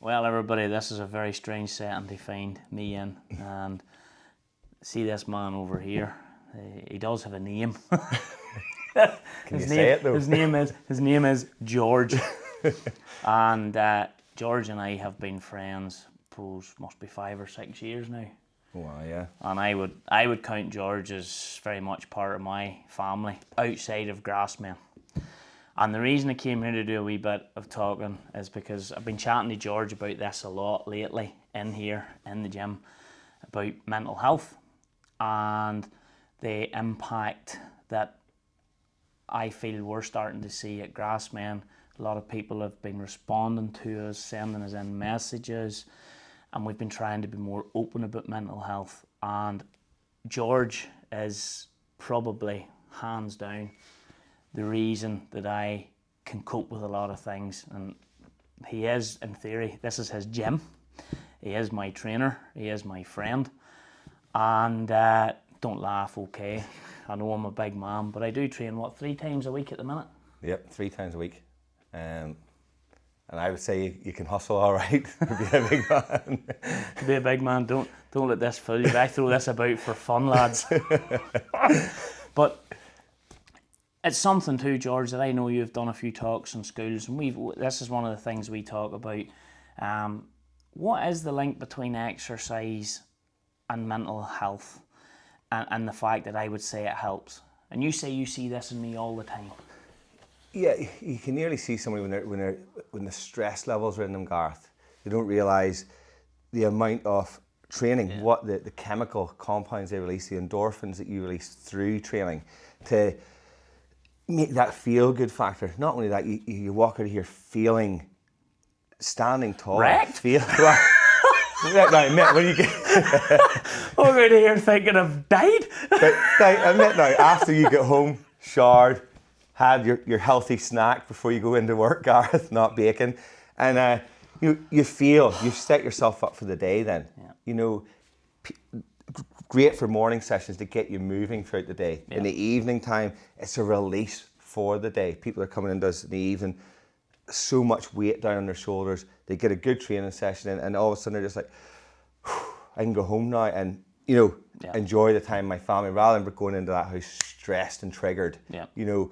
Well, everybody, this is a very strange setting to find me in, and see this man over here. He does have a name. Can you say it though? His name is George, and George and I have been friends. Suppose must be 5 or 6 years now. Wow, yeah. And I would count George as very much part of my family outside of GRASSMEN. And the reason I came here to do a wee bit of talking is because I've been chatting to George about this a lot lately in here, in the gym, about mental health and the impact that I feel we're starting to see at GRASSMEN. A lot of people have been responding to us, sending us in messages, and we've been trying to be more open about mental health. And George is probably, hands down, the reason that I can cope with a lot of things. And he is, in theory, this is his gym. He is my trainer. He is my friend. And don't laugh, okay? I know I'm a big man, but I do train, 3 times a week at the minute? Yep, 3 times a week. And I would say you can hustle all right to be a big man. To be a big man, don't let this fool you. I throw this about for fun, lads. But it's something too, George, that I know you've done a few talks in schools, and this is one of the things we talk about. What is the link between exercise and mental health, and the fact that I would say it helps? And you say you see this in me all the time. Yeah, you can nearly see somebody when the stress levels are in them, Garth. They don't realise the amount of training, what the chemical compounds they release, the endorphins that you release through training, to make that feel-good factor. Not only that, you walk out of here feeling, standing tall. Wrecked? When you get... Walk out of here thinking I've died. But I admit now, after you get home, showered, had your healthy snack before you go into work, Gareth, not bacon, and you feel, you've set yourself up for the day then. Yeah. You know, great for morning sessions to get you moving throughout the day. Yeah. In the evening time, it's a release for the day. People are coming into us in the evening, so much weight down on their shoulders. They get a good training session in, and all of a sudden they're just like, I can go home now and, you know, enjoy the time with my family rather than going into that house stressed and triggered. Yeah. You know,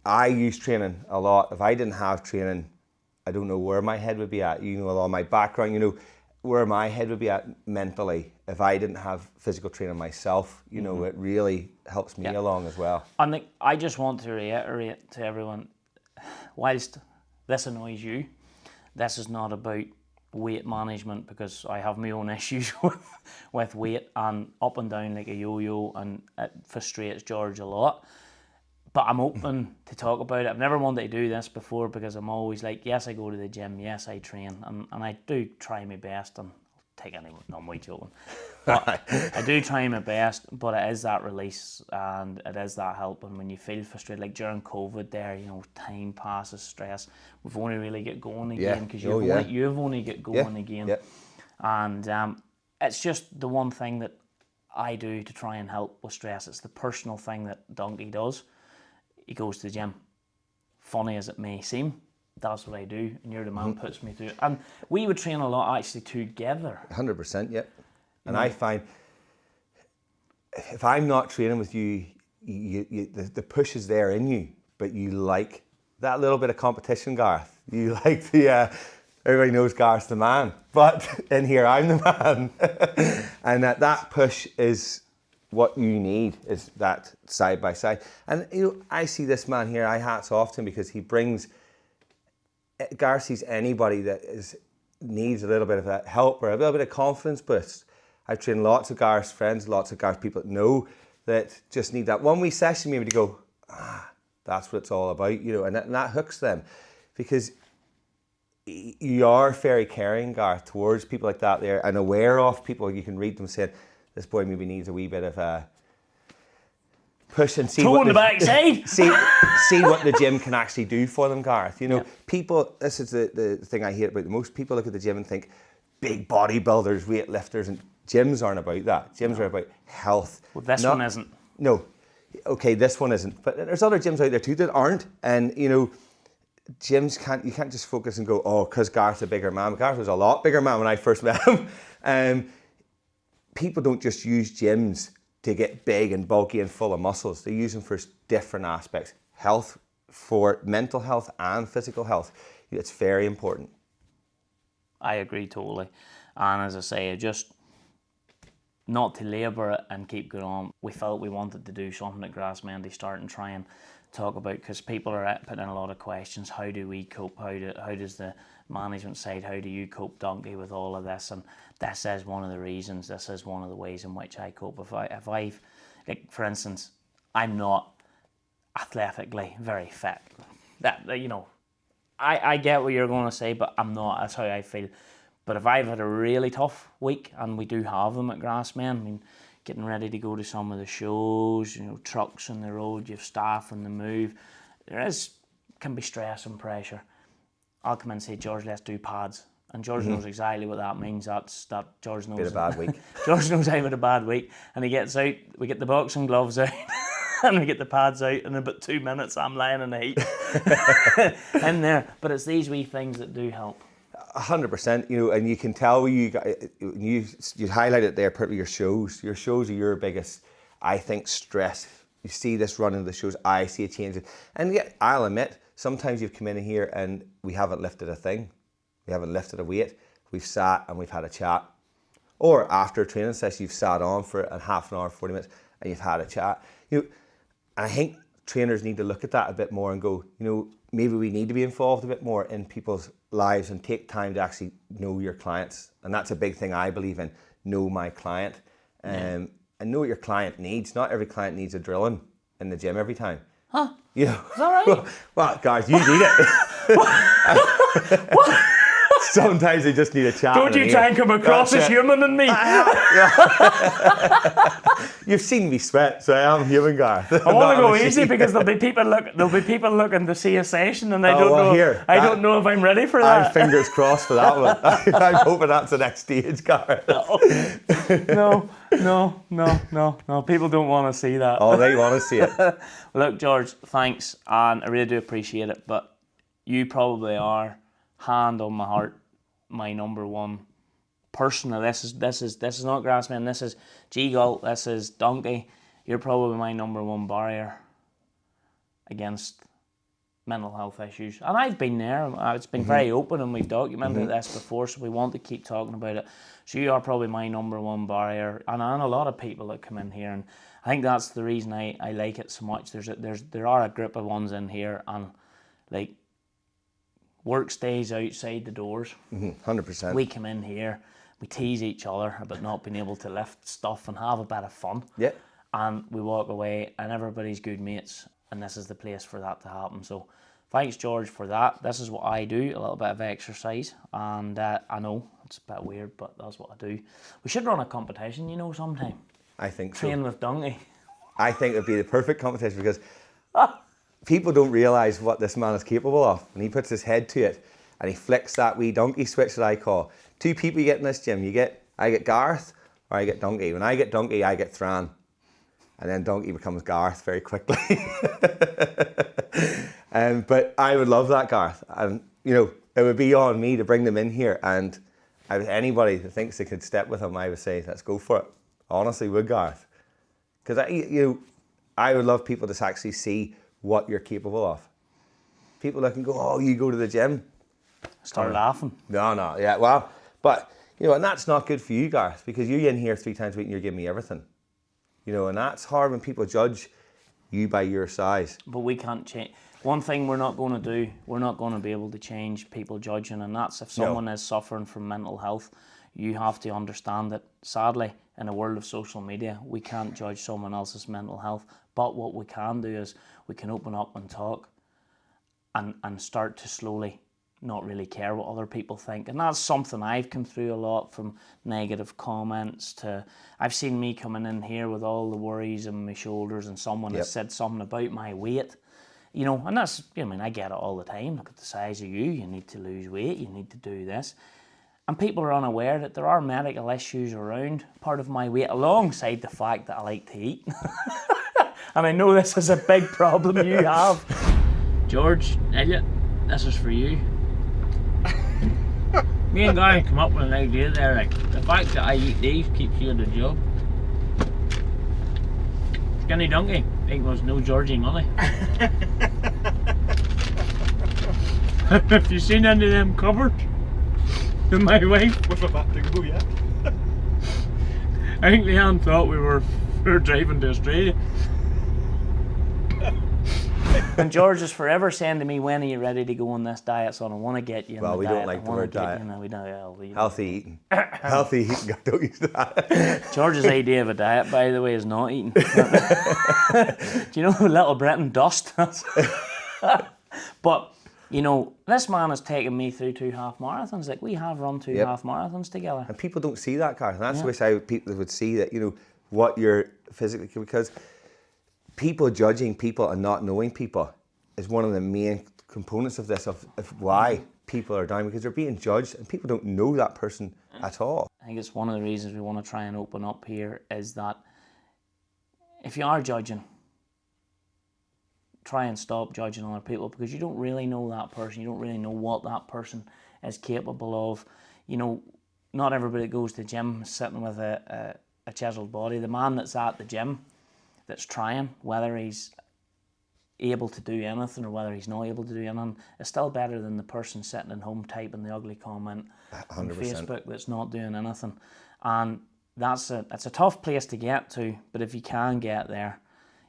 I use training a lot. If I didn't have training, I don't know where my head would be at. You know, all my background, you know, where my head would be at mentally if I didn't have physical training myself. You know, it really helps me along as well. And I just want to reiterate to everyone, whilst this annoys you, this is not about weight management, because I have my own issues with weight and up and down like a yo-yo, and it frustrates George a lot. But I'm open to talk about it. I've never wanted to do this before because I'm always like, yes, I go to the gym, yes, I train, and I do try my best, and take anyone, no, I'm way joking. But I do try my best, but it is that release and it is that help. And when you feel frustrated, like during COVID there, you know, time passes, stress, we've only really get going again because you've only get going again. Yeah. And it's just the one thing that I do to try and help with stress. It's the personal thing that Donkey does. He goes to the gym. Funny as it may seem, that's what I do, and you're the man who puts me through it. And we would train a lot actually together. 100%, yep. And I find if I'm not training with you, the push is there in you, but you like that little bit of competition, Garth. You like the, everybody knows Garth's the man, but in here I'm the man. And that push is what you need, is that side by side. And you know, I see this man here, I hats off to him because he brings, Garth sees anybody that needs a little bit of that help or a little bit of confidence boost. I've trained lots of Garth's friends, lots of Garth people that know that just need that one wee session maybe to go, that's what it's all about, you know, and that hooks them, because you are very caring, Garth, towards people like that there, and aware of people. You can read them saying, this boy maybe needs a wee bit of a push and see what see what the gym can actually do for them, Garth. You know, people, this is the thing I hate about most people look at the gym and think big bodybuilders, weightlifters, and gyms aren't about that. Gyms are about health. Well, this one isn't. No. Okay, this one isn't. But there's other gyms out there too that aren't. And, you know, gyms you can't just focus and go, oh, because Garth's a bigger man. Garth was a lot bigger man when I first met him. People don't just use gyms to get big and bulky and full of muscles. They use them for different aspects. Health, for mental health and physical health. It's very important. I agree totally. And as I say, just not to labour it and keep going on, we felt we wanted to do something at GRASSMEN to start and try and talk about, because people are putting in a lot of questions. How do we cope? How does the management side, how do you cope, Donkey, with all of this? And this is one of the reasons, this is one of the ways in which I cope. If I've, like, for instance, I'm not athletically very fit. That, you know, I get what you're going to say, but I'm not. That's how I feel. But if I've had a really tough week, and we do have them at GRASSMEN, I mean, getting ready to go to some of the shows, you know, trucks on the road, you have staff on the move, can be stress and pressure. I'll come in and say, George, let's do pads. And George knows exactly what that means. That George knows. Bit of a bad week. George knows I've had a bad week. And he gets out, we get the boxing gloves out, and we get the pads out, and in about 2 minutes I'm lying in the heat in there. But it's these wee things that do help. 100%, you know, and you can tell you highlight it there, particularly your shows. Your shows are your biggest, I think, stress. You see this running the shows, I see a change. And yet, I'll admit, sometimes you've come in here and we haven't lifted a thing. We haven't lifted a weight. We've sat and we've had a chat. Or after a training session, you've sat on for a half an hour, 40 minutes, and you've had a chat. You know, and I think trainers need to look at that a bit more and go, you know, maybe we need to be involved a bit more in people's lives and take time to actually know your clients. And that's a big thing I believe in, know my client. And know what your client needs. Not every client needs a drilling in the gym every time. Huh? You know, is that right? Well, guys, you need it. What? Sometimes they just need a chat. Don't you try and come across as human in me? You've seen me sweat, so I am human, Garth. I want to go easy because there'll be people looking to see a session, and I don't know if I'm ready for that. I'm fingers crossed for that one. I'm hoping that's the next stage, Garth. No. People don't want to see that. Oh, they want to see it. Look, George, thanks, and I really do appreciate it. But you probably are, hand on my heart, my number one person. This is not GRASSMEN. This is G-Gult. This is Donkey. You're probably my number one barrier against mental health issues. And I've been there. It's been very open, and we've documented this before, so we want to keep talking about it. So you are probably my number one barrier, and a lot of people that come in here, and I think that's the reason I like it so much. There are a group of ones in here, and like, work stays outside the doors. 100%. We come in here, we tease each other about not being able to lift stuff and have a bit of fun. Yeah. And we walk away, and everybody's good mates, and this is the place for that to happen. So thanks, George, for that. This is what I do, a little bit of exercise, and I know it's a bit weird, but that's what I do. We should run a competition, you know, sometime. I think so. Train with Donkey. I think it'd be the perfect competition because people don't realise what this man is capable of. When he puts his head to it and he flicks that wee donkey switch that I call. 2 people you get in this gym. I get Garth or I get Donkey. When I get Donkey, I get Thran. And then Donkey becomes Garth very quickly. But I would love that, Garth. And, you know, it would be on me to bring them in here. And anybody that thinks they could step with him, I would say, let's go for it. Honestly, would, Garth. Because I would love people to actually see what you're capable of. People that can go, oh, you go to the gym. Start laughing. No, yeah, well, but, you know, and that's not good for you, Garth, because you're in here 3 times a week and you're giving me everything. You know, and that's hard when people judge you by your size. But we can't change. One thing we're not going to do, we're not going to be able to change people judging, and that's if someone is suffering from mental health, you have to understand that, sadly, in a world of social media, we can't judge someone else's mental health. But what we can do is we can open up and talk and start to slowly not really care what other people think. And that's something I've come through a lot, from negative comments to, I've seen me coming in here with all the worries on my shoulders, and someone has said something about my weight. You know, and that's, I mean, I get it all the time. Look at the size of you need to lose weight, you need to do this. And people are unaware that there are medical issues around part of my weight, alongside the fact that I like to eat. And I know this is a big problem you have. George Elliott, this is for you. Me and Gary come up with an idea there, like, the fact that I eat these keeps you in the job. Skinny donkey equals no Georgie money. Have you seen any of them cupboards? In my wife? With a back to go, yeah. I think Leanne thought we were driving to Australia. And George is forever saying to me, when are you ready to go on this diet, son? I want to get you in well, the we diet. don't like the word diet. You know, we don't, healthy eating. Healthy eating, don't use that. George's idea of a diet, by the way, is not eating. Do you know Little Britain dust? But, you know, this man has taken me through 2 half marathons. Like, we have run 2 half marathons together. And people don't see that, Gareth. And that's people would see that, you know, what you're physically, because people judging people and not knowing people is one of the main components of this, of why people are down, because they're being judged and people don't know that person at all. I think it's one of the reasons we want to try and open up here, is that if you are judging, try and stop judging other people, because you don't really know that person. You don't really know what that person is capable of. You know, not everybody that goes to the gym is sitting with a chiseled body. The man that's at the gym, that's trying, whether he's able to do anything or whether he's not able to do anything, is still better than the person sitting at home typing the ugly comment 100%. on Facebook that's not doing anything. And it's a tough place to get to, but if you can get there,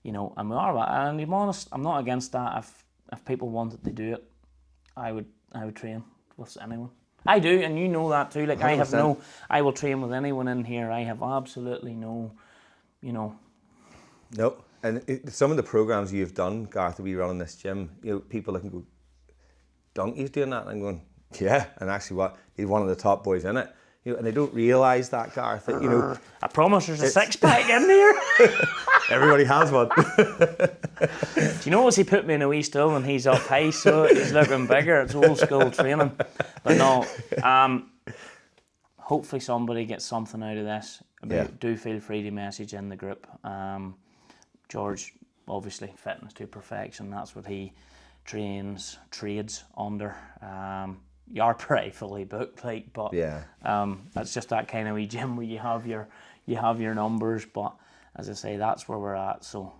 you know, and we are, and to be honest, I'm not against that. If people wanted to do it, I would train with anyone. I do, and you know that too. Like 100%. I will train with anyone in here. I have absolutely no, you know. No, and some of the programs you've done, Gareth, that we run in this gym, you know, people that can go, Donkey's doing that, and I'm going, yeah, and actually he's one of the top boys in it. You know, and they don't realise that, Gareth, that, you know. I promise there's a six-pack in there. Everybody has one. Do you notice he put me in a wee stool and he's up high, so he's looking bigger? It's old school training. But no, hopefully somebody gets something out of this. Do feel free to message in the group. George, obviously, fitness to perfection. That's what he trades under. You are pretty fully booked, like, but that's just that kind of wee gym where you have your numbers. But as I say, that's where we're at. So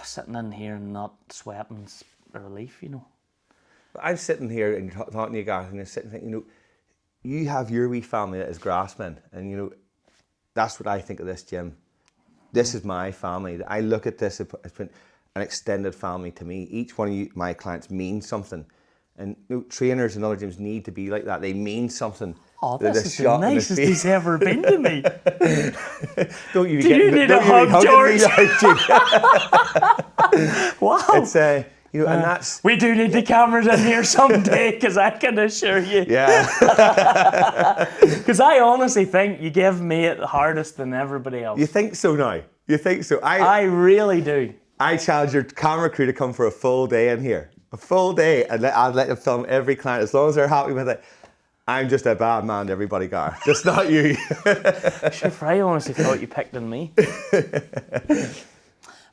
sitting in here and not sweating's a relief, you know. I'm sitting here and talking to you, Gareth, and you're sitting thinking, you know, you have your wee family that is GRASSMEN, and you know, that's what I think of this gym. This is my family. I look at this as an extended family to me. Each one of you, my clients, means something. And you know, trainers and other gyms need to be like that. They mean something. Oh, this is the nicest he's ever been to me. Don't you Do you need a hug, George? Wow. It's you know, and that's. We do need the cameras in here someday, because I can assure you. Yeah. Because I honestly think you give me it the hardest than everybody else. You think so now? You think so? I really do. I challenge your camera crew to come for a full day in here. A full day, and I'd let them film every client as long as they're happy with it. I'm just a bad man to everybody, Gar. Just not you. Sure, I honestly thought you picked on me.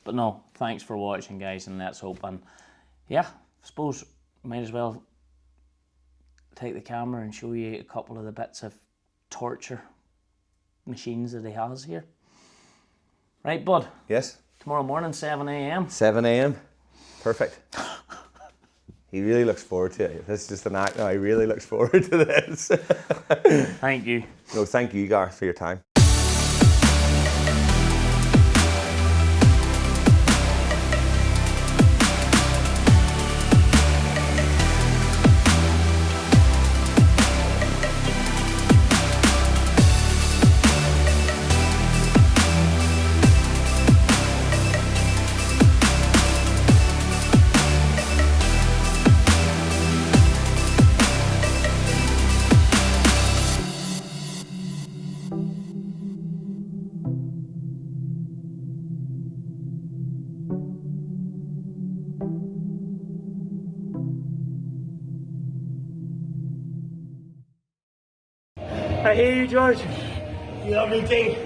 But no, thanks for watching, guys, and let's hope. And yeah, I suppose might as well take the camera and show you a couple of the bits of torture machines that he has here. Right, bud? Yes? Tomorrow morning, 7 a.m. 7 a.m. Perfect. He really looks forward to it. This is just an act now. He really looks forward to this. Thank you. No, thank you, Gareth, for your time. I hear you, George. You love me, T.